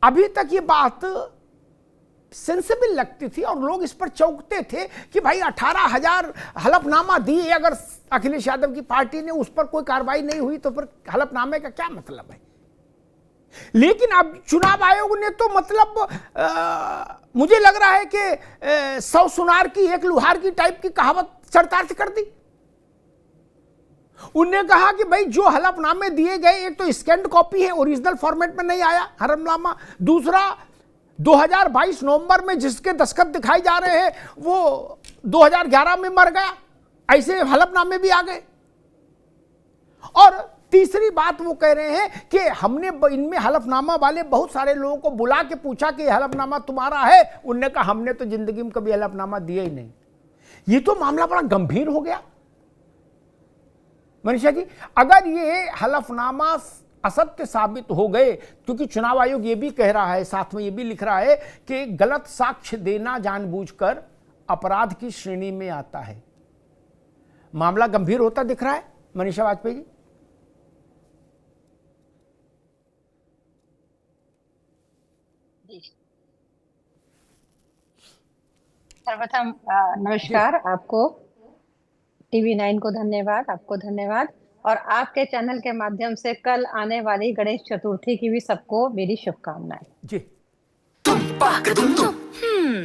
अभी तक ये बात सेंसिबल लगती थी और लोग इस पर चौंकते थे कि भाई 18,000 हलफनामा दिए, अगर अखिलेश यादव की पार्टी ने उस पर कोई कार्रवाई नहीं हुई तो फिर हलफनामे का क्या मतलब है। लेकिन अब चुनाव आयोग ने तो मतलब मुझे लग रहा है कि 100 सुनार की एक लुहार की टाइप की कहावत चरितार्थ कर दी। उनने कहा कि भाई जो हलफनामे दिए गए, एक तो स्कैन्ड कॉपी है, ओरिजिनल फॉर्मेट में नहीं आया हलफनामा, दूसरा 2022 नवंबर में जिसके दस्तखत दिखाए जा रहे हैं वो 2011 में मर गया, ऐसे हलफनामे भी आ गए। और तीसरी बात वो कह रहे हैं कि हमने इनमें हलफनामा वाले बहुत सारे लोगों को बुला के पूछा कि हलफनामा तुम्हारा है, उनने कहा हमने तो जिंदगी में कभी हलफनामा दिया ही नहीं। ये तो मामला बड़ा गंभीर हो गया मनीषा जी। अगर ये हलफनामा असत्य साबित हो गए, क्योंकि चुनाव आयोग ये भी कह रहा है, साथ में ये भी लिख रहा है कि गलत साक्ष्य देना जानबूझकर अपराध की श्रेणी में आता है, मामला गंभीर होता दिख रहा है मनीषा वाजपेयी जी। सर्वप्रथम नमस्कार आपको, टीवी 9 को धन्यवाद, आपको धन्यवाद, और आपके चैनल के माध्यम से कल आने वाली गणेश चतुर्थी की भी सबको मेरी शुभकामनाएं जी।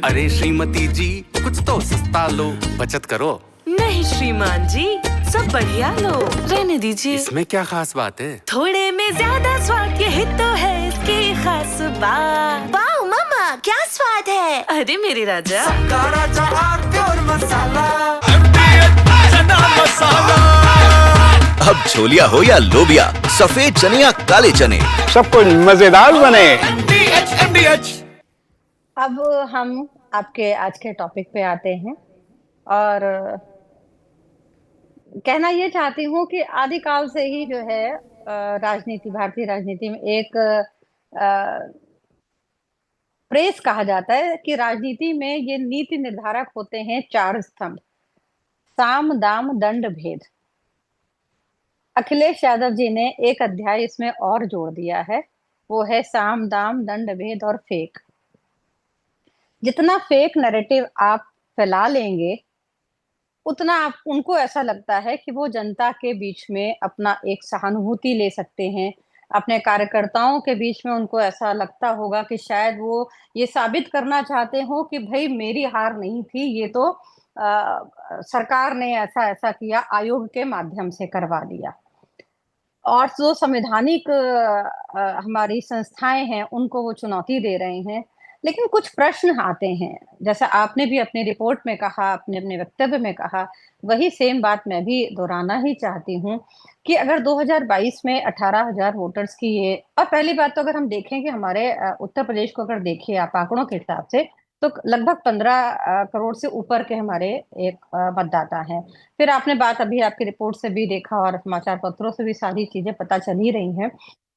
अरे श्रीमती जी कुछ तो सस्ता लो, बचत करो। नहीं श्रीमान जी, सब बढ़िया लो, रहने दीजिए। इसमें क्या खास बात है? थोड़े में ज्यादा स्वाद, यही तो है इसकी खास बात। वाओ मामा, क्या स्वाद है। अरे मेरे राजा, अब छोलिया हो या लोबिया, सफेद चने या काले चने, सब कुछ मजेदार बने। अब हम आपके आज के टॉपिक पे आते हैं और कहना ये चाहती हूँ कि आदिकाल से ही जो है राजनीति, भारतीय राजनीति में एक प्रेस कहा जाता है कि राजनीति में ये नीति निर्धारक होते हैं 4 स्तंभ: साम, दाम, दंड, भेद। अखिलेश यादव जी ने एक अध्याय इसमें और जोड़ दिया है, वो है साम, दाम, दंड, भेद और फेक। जितना फेक नैरेटिव आप फैला लेंगे उतना आप उनको ऐसा लगता है कि वो जनता के बीच में अपना एक सहानुभूति ले सकते हैं, अपने कार्यकर्ताओं के बीच में उनको ऐसा लगता होगा कि शायद वो ये साबित करना चाहते हो कि भाई मेरी हार नहीं थी, ये तो सरकार ने ऐसा ऐसा किया, आयोग के माध्यम से करवा दिया। और जो संवैधानिक हमारी संस्थाएं हैं उनको वो चुनौती दे रहे हैं। लेकिन कुछ प्रश्न आते हैं, जैसा आपने भी अपनी रिपोर्ट में कहा, अपने अपने वक्तव्य में कहा, वही सेम बात मैं भी दोहराना ही चाहती हूँ कि अगर 2022 में 18,000 वोटर्स की ये, और पहली बात तो अगर हम देखें कि हमारे उत्तर प्रदेश को अगर देखें आप आंकड़ों के हिसाब से, तो लगभग 15 करोड़ से ऊपर के हमारे एक मतदाता हैं। फिर आपने बात अभी आपकी रिपोर्ट से भी देखा और समाचार पत्रों से भी सारी चीजें पता चल ही रही हैं,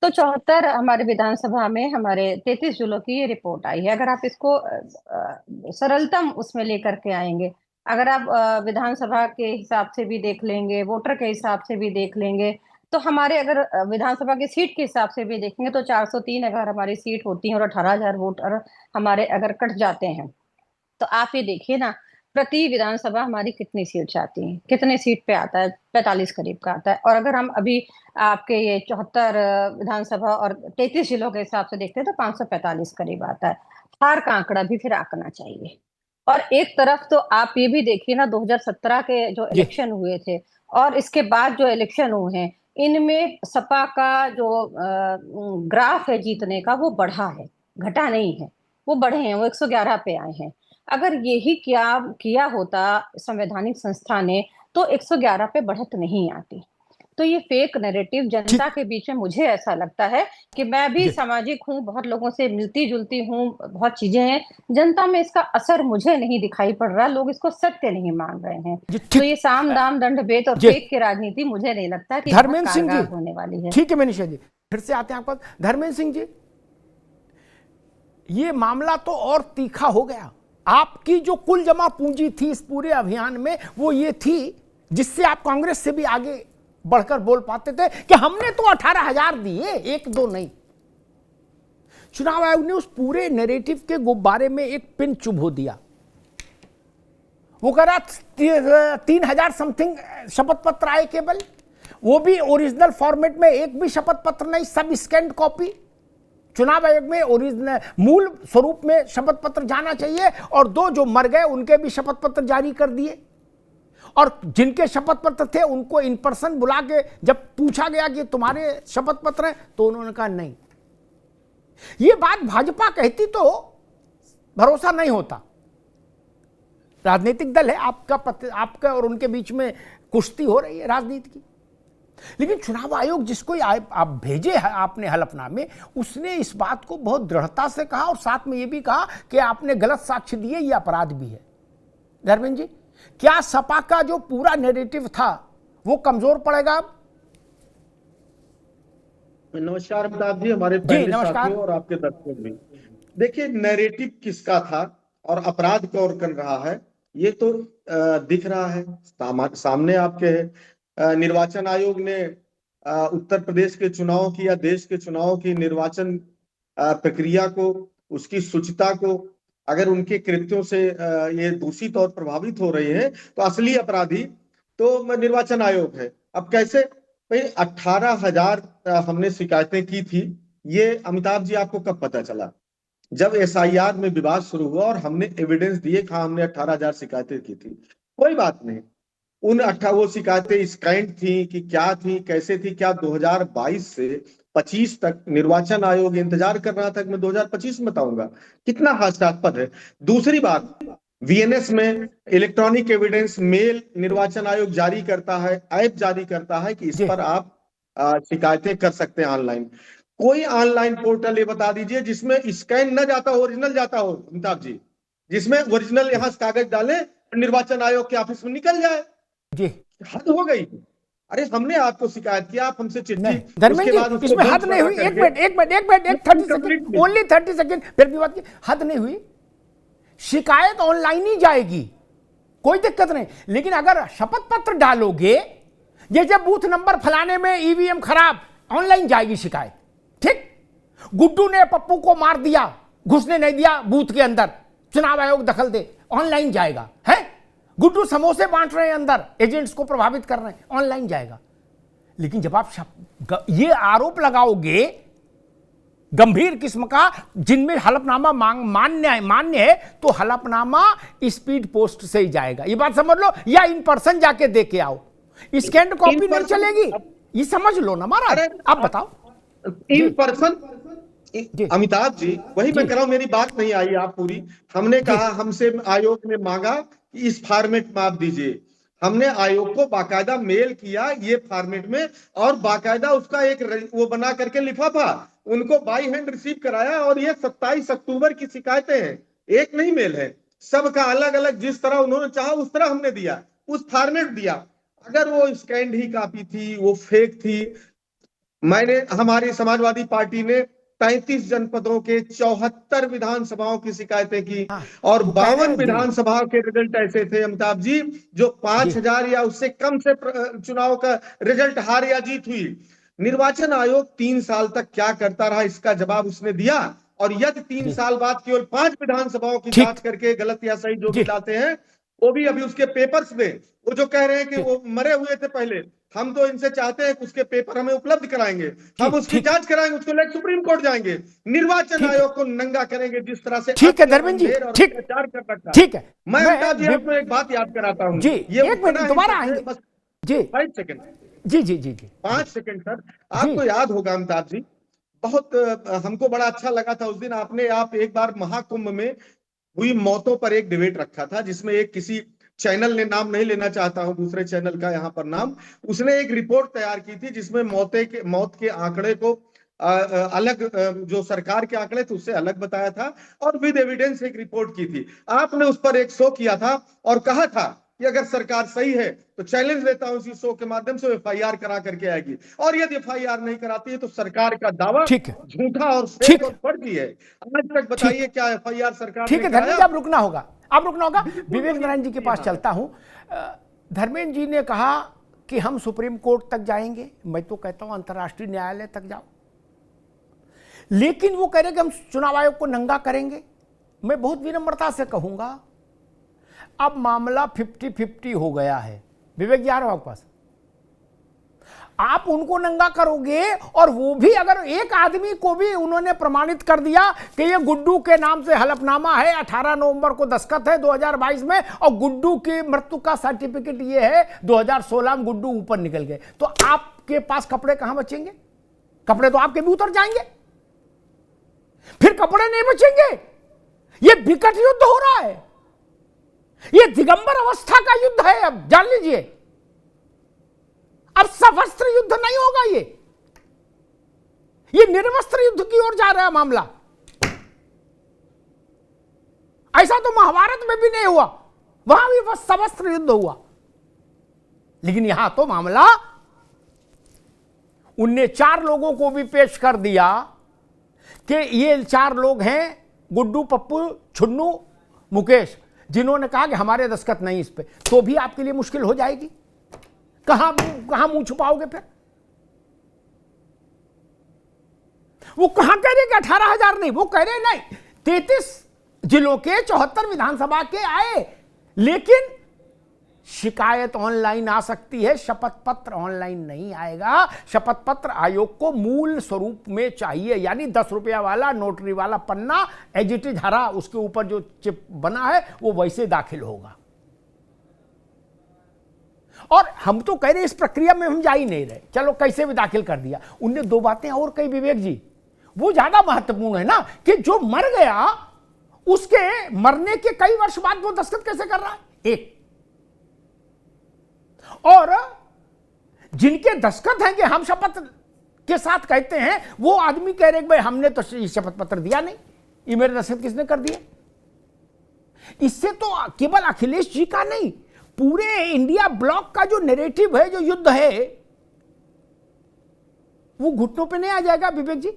तो 74 हमारे विधानसभा में हमारे 33 जिलों की ये रिपोर्ट आई है। अगर आप इसको सरलतम उसमें लेकर के आएंगे, अगर आप विधानसभा के हिसाब से भी देख लेंगे, वोटर के हिसाब से भी देख लेंगे, तो हमारे अगर विधानसभा की सीट के हिसाब से भी देखेंगे तो 403 अगर हमारी सीट होती है और 18,000 वोटर हमारे अगर कट जाते हैं, तो आप ये देखिए ना, प्रति विधानसभा हमारी कितनी सीट जाती है, कितने सीट पे आता है, 45 करीब का आता है। और अगर हम अभी आपके ये 74 विधानसभा और 33 जिलों के हिसाब से देखते हैं तो 545 करीब आता है। हार का आंकड़ा भी फिर आंकना चाहिए। और एक तरफ तो आप ये भी देखिए ना, 2017 के जो इलेक्शन हुए थे और इसके बाद जो इलेक्शन हुए हैं, इनमें सपा का जो ग्राफ है जीतने का, वो बढ़ा है, घटा नहीं है, वो बढ़े हैं, वो 111 पे आए हैं। अगर यही किया होता संवैधानिक संस्था ने तो 111 पे बढ़त नहीं आती। तो ये फेक नैरेटिव जनता के बीच में, मुझे ऐसा लगता है कि मैं भी सामाजिक हूँ, बहुत लोगों से मिलती जुलती हूँ, बहुत चीजें हैं, जनता में इसका असर मुझे नहीं दिखाई पड़ रहा, लोग इसको सत्य नहीं मान रहे हैं। तो ये साम, दाम, दंड, भेद और फेक की राजनीति मुझे नहीं लगता कि धर्मेंद्र सिंह जी होने वाली है। ठीक है मनीषा जी, फिर से आते हैं आपको। धर्मेंद्र सिंह जी, ये मामला तो और तीखा हो गया। आपकी जो कुल जमा पूंजी थी इस पूरे अभियान में, वो ये थी जिससे आप कांग्रेस से भी आगे बढ़कर बोल पाते थे कि हमने तो 18,000 दिए, 1-2 नहीं। चुनाव आयोग ने उस पूरे नैरेटिव के गुब्बारे में एक पिन चुभो दिया। वो कह रहा 3000 समथिंग शपथ पत्र आए केवल, वो भी ओरिजिनल फॉर्मेट में, एक भी शपथ पत्र नहीं, सब स्कैन कॉपी। चुनाव आयोग में ओरिजिनल मूल स्वरूप में शपथ पत्र जाना चाहिए, और 2 जो मर गए उनके भी शपथ पत्र जारी कर दिए, और जिनके शपथ पत्र थे उनको इन पर्सन बुला के जब पूछा गया कि तुम्हारे शपथ पत्र हैं तो उन्होंने कहा नहीं। ये बात भाजपा कहती तो भरोसा नहीं होता। राजनीतिक दल है, आपका और उनके बीच में कुश्ती हो रही है राजनीति की। लेकिन चुनाव आयोग जिसको आप भेजे आपने हलफनामे, उसने इस बात को बहुत दृढ़ता से कहा, और साथ में यह भी कहा कि आपने गलत साक्ष्य दिए, यह अपराध भी है। धर्मेंद्र जी, क्या सपा का जो पूरा नैरेटिव था वो कमजोर पड़ेगा अब? नमस्कार अमिताभ जी, हमारे साथियों और आपके दर्शकों भी। देखिए, नैरेटिव किसका था और अपराध कौन कर रहा है, ये तो दिख रहा है, सामने आपके है। निर्वाचन आयोग ने उत्तर प्रदेश के चुनाव की या देश के चुनाव की निर्वाचन प्रक्रिया को, उसकी शुचिता को, अगर उनके कृत्यों से ये दूषित और प्रभावित हो रही है तो असली अपराधी तो निर्वाचन आयोग है। अब कैसे भाई, 18,000 हमने शिकायतें की थी, ये अमिताभ जी आपको कब पता चला? जब एसआईआर में विवाद शुरू हुआ और हमने एविडेंस दिए कि हमने 18,000 शिकायतें की थी। कोई बात नहीं, उन 18 शिकायतें स्कैंड थी कि क्या थी, कैसे थी, क्या 2022 से 25 तक निर्वाचन आयोग इंतजार कर रहा था कि मैं 2025 में बताऊंगा? कितना हास्यास्पद है। दूसरी बात, वीएनएस में इलेक्ट्रॉनिक एविडेंस मेल निर्वाचन आयोग जारी करता है, ऐप जारी करता है कि इस पर आप शिकायतें कर सकते हैं ऑनलाइन। कोई ऑनलाइन पोर्टल ये बता दीजिए जिसमें स्कैन न जाता हो, ओरिजिनल जाता हो अमिताभ जी, जिसमें ओरिजिनल यहाँ कागज डालें और निर्वाचन आयोग के ऑफिस में निकल जाए। जी, हद हो गई। अरे हमने आपको शिकायत किया, आप हमसे चिट्ठी, धर्मेंद्र जी, इसमें हद नहीं हुई। एक मिनट 30 सेकंड, ओनली 30 सेकंड, फिर भी बात की हद नहीं हुई। शिकायत ऑनलाइन ही जाएगी, कोई दिक्कत नहीं, लेकिन अगर शपथ पत्र डालोगे, जैसे बूथ नंबर फलाने में ईवीएम खराब, ऑनलाइन जाएगी शिकायत। ठीक, गुड्डू ने पप्पू को मार दिया, घुसने नहीं दिया बूथ के अंदर, चुनाव आयोग दखल दे, ऑनलाइन जाएगा। है, गुड्डू समोसे बांट रहे हैं अंदर, एजेंट्स को प्रभावित कर रहे हैं, ऑनलाइन जाएगा। लेकिन जब आप ये आरोप लगाओगे गंभीर किस्म का, जिनमें हलफनामा मान्य है, तो हलफनामा स्पीड पोस्ट से ही जाएगा, ये बात समझ लो, या इन पर्सन जाके दे के आओ, स्कैन कॉपी नहीं चलेगी, ये समझ लो ना महाराज। आप बताओ। इन पर्सन अमिताभ जी, वही मैं कह रहा हूं, मेरी बात नहीं आई आप पूरी। हमने कहा, हमसे आयोग ने मांगा कि इस फॉर्मेट में आप दीजिए, हमने आयोग को बाकायदा मेल किया ये फॉर्मेट में, और बाकायदा उसका एक वो बना करके लिफाफा उनको बाई हैंड रिसीव कराया, और ये 27 अक्टूबर की शिकायतें हैं, एक नहीं मेल है, सबका अलग अलग, जिस तरह उन्होंने चाहा उस तरह हमने दिया, उस फॉर्मेट दिया। अगर वो स्कैंड ही कॉपी थी, वो फेक थी, हमारी समाजवादी पार्टी ने 35 जनपदों के 74 विधानसभाओं की शिकायतें की, और 52 विधानसभाओं के रिजल्ट ऐसे थे अमिताभ जी जो 5,000 या उससे कम से चुनाव का रिजल्ट हार या जीत हुई। निर्वाचन आयोग 3 साल तक क्या करता रहा, इसका जवाब उसने दिया, और यदि 3 साल बाद केवल 5 विधानसभाओं की जांच करके गलत या सही जो भी लाते हैं, वो भी अभी उसके पेपर्स में, वो जो कह रहे हैं कि वो मरे हुए थे पहले, हम तो इनसे चाहते हैं कि उसके पेपर हमें उपलब्ध कराएंगे, हम उसकी जांच कराएंगे, उसको लेकर सुप्रीम कोर्ट जाएंगे, निर्वाचन आयोग को नंगा करेंगे जिस तरह से। ठीक है धर्मेंद्र जी, ठीक है। मैं आपको एक बात याद कराता हूँ, ये एक मिनट दोबारा आएंगे बस जी, 5 सेकंड जी जी जी जी 5 सेकंड सर। आपको याद होगा अमिताभ जी, बहुत हमको बड़ा अच्छा लगा था उस दिन, आप एक बार महाकुंभ में हुई मौतों पर एक डिबेट रखा था, जिसमें एक किसी चैनल ने, नाम नहीं लेना चाहता हूं दूसरे चैनल का यहाँ पर नाम, उसने एक रिपोर्ट तैयार की थी जिसमें मौत के आंकड़े को अलग, जो सरकार के आंकड़े थे उससे अलग बताया था, और विद एविडेंस एक रिपोर्ट की थी। आपने उस पर एक शो किया था और कहा था कि अगर सरकार सही है तो चैलेंज लेता हूं इसी शो के माध्यम से एफआईआर करा करके आएगी, और यदि एफआईआर नहीं कराती है तो सरकार का दावा झूठा और फेक और फर्जी है। आज तक बताइए क्या एफआईआर सरकार ठीक है धर्मेंद्र जी, आप रुकना होगा। विवेक नारायण जी के पास चलता हूं। धर्मेंद्र जी ने कहा कि हम सुप्रीम कोर्ट तक जाएंगे, मैं तो कहता हूं अंतर्राष्ट्रीय न्यायालय तक जाओ, लेकिन वो कह रहे कि हम चुनाव आयोग को नंगा करेंगे। मैं बहुत विनम्रता से कहूंगा, अब मामला 50-50 हो गया है। विवेक जी आ रहा हूं आपके पास। आप उनको नंगा करोगे और वो भी, अगर एक आदमी को भी उन्होंने प्रमाणित कर दिया कि ये गुड्डू के नाम से हलफनामा है, 18 नवंबर को दस्तखत है 2022 में, और गुड्डू की मृत्यु का सर्टिफिकेट ये है 2016 में गुड्डू ऊपर निकल गए, तो आपके पास कपड़े कहां बचेंगे? कपड़े तो आपके भी उतर जाएंगे, फिर कपड़े नहीं बचेंगे। ये विकट युद्ध हो रहा है, ये दिगंबर अवस्था का युद्ध है। अब जान लीजिए, अब सशस्त्र युद्ध नहीं होगा, ये निर्वस्त्र युद्ध की ओर जा रहा है मामला। ऐसा तो महाभारत में भी नहीं हुआ, वहां भी बस सशस्त्र युद्ध हुआ। लेकिन यहां तो मामला, उनने 4 लोगों को भी पेश कर दिया कि ये 4 लोग हैं, गुड्डू, पप्पू, छुन्नू, मुकेश, जिन्होंने कहा कि हमारे दस्तखत नहीं इस पे, तो भी आपके लिए मुश्किल हो जाएगी। कहां मुंह छुपाओगे फिर? वो कहां कह रहे कि 18,000 नहीं, वो कह रहे नहीं 33 जिलों के 74 विधानसभा के आए, लेकिन शिकायत ऑनलाइन आ सकती है, शपथ पत्र ऑनलाइन नहीं आएगा। शपथ पत्र आयोग को मूल स्वरूप में चाहिए, यानी 10 रुपया वाला नोटरी वाला पन्ना एज इट इज हरा, उसके ऊपर जो चिप बना है वो वैसे दाखिल होगा। और हम तो कह रहे इस प्रक्रिया में हम जा ही नहीं रहे, चलो कैसे भी दाखिल कर दिया। उनने 2 बातें और कही विवेक जी, वो ज्यादा महत्वपूर्ण है ना, कि जो मर गया उसके मरने के कई वर्ष बाद वो दस्तखत कैसे कर रहा है, एक। और जिनके दस्तखत हैं कि हम शपथ के साथ कहते हैं, वो आदमी कह रहे भाई हमने तो शपथ पत्र दिया नहीं, ये मेरे दस्तखत किसने कर दिए? इससे तो केवल अखिलेश जी का नहीं, पूरे इंडिया ब्लॉक का जो नैरेटिव है, जो युद्ध है, वो घुटनों पे नहीं आ जाएगा विवेक जी,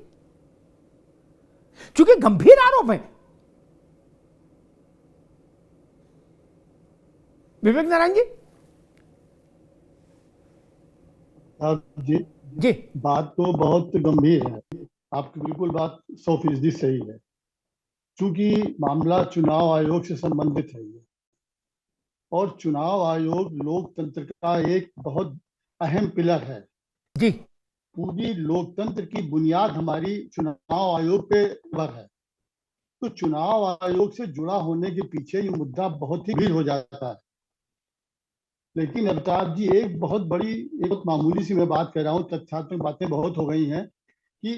क्योंकि गंभीर आरोप है। विवेक नारायण जी जी बात तो बहुत गंभीर है, आपकी बिल्कुल बात 100% सही है, क्योंकि मामला चुनाव आयोग से संबंधित है ये, और चुनाव आयोग लोकतंत्र का एक बहुत अहम पिलर है जी। पूरी लोकतंत्र की बुनियाद हमारी चुनाव आयोग पे निर्भर है। तो चुनाव आयोग से जुड़ा होने के पीछे ये मुद्दा बहुत ही गंभीर हो जाता है। लेकिन अमिताभ जी, एक बहुत बड़ी, एक मामूली सी मैं बात कर रहा हूँ, तथ्यात्मक बातें बहुत हो गई हैं कि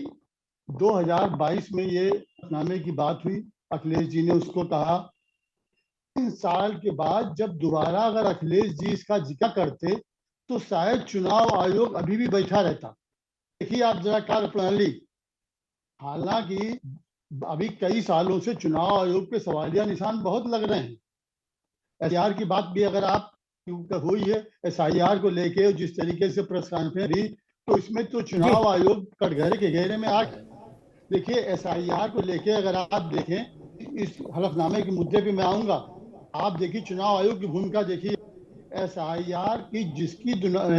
2022 में ये नामे की बात हुई, अखिलेश जी ने उसको कहा। 3 साल के बाद जब दोबारा अगर अखिलेश जी इसका जिक्र करते तो शायद चुनाव आयोग अभी भी बैठा रहता। देखिए आप जरा कार्यप्रणाली, हालांकि अभी कई सालों से चुनाव आयोग पे सवालिया निशान बहुत लग रहे हैं। SIR की बात भी अगर आप हुई है, SIR को लेके जिस तरीके से प्रेस कॉन्फ्रेंस हुई, तो इसमें तो चुनाव आयोग कटघरे के घेरे में आ गए। देखिए SIR को लेके अगर आप देखें, इस हलफनामे के मुद्दे पे मैं आऊंगा, आप देखिए चुनाव आयोग की भूमिका देखिए। SIR की जिसकी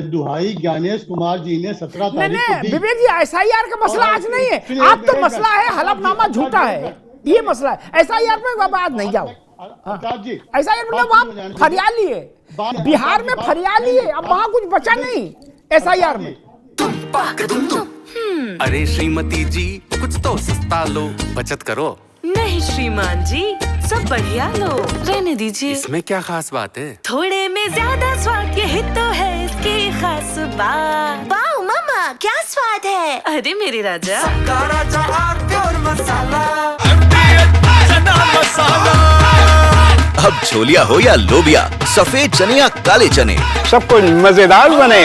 दुहाई ज्ञानेश कुमार जी ने 17 तारीख को दी। विवेक जी, SIR का मसला आज नहीं है, आज तो मसला है हलफनामा झूठा है, ये मसला है। SIR पे बात नहीं जाओ जी, SIR मतलब आप फरियाली है, बिहार में फरियाली है, अब वहां कुछ बचा नहीं SIR में। अरे श्रीमती जी, कुछ तो सस्ता लो, बचत करो। नहीं श्रीमान जी, सब बढ़िया लो, रहने दीजिए। इसमें क्या खास बात है? थोड़े में ज्यादा स्वाद, यही तो है इसकी खास बात। वाओ मामा, क्या स्वाद है। अरे मेरे राजा, अब छोलिया हो या लोबिया, सफेद चने या काले चने, सब कुछ मजेदार बने।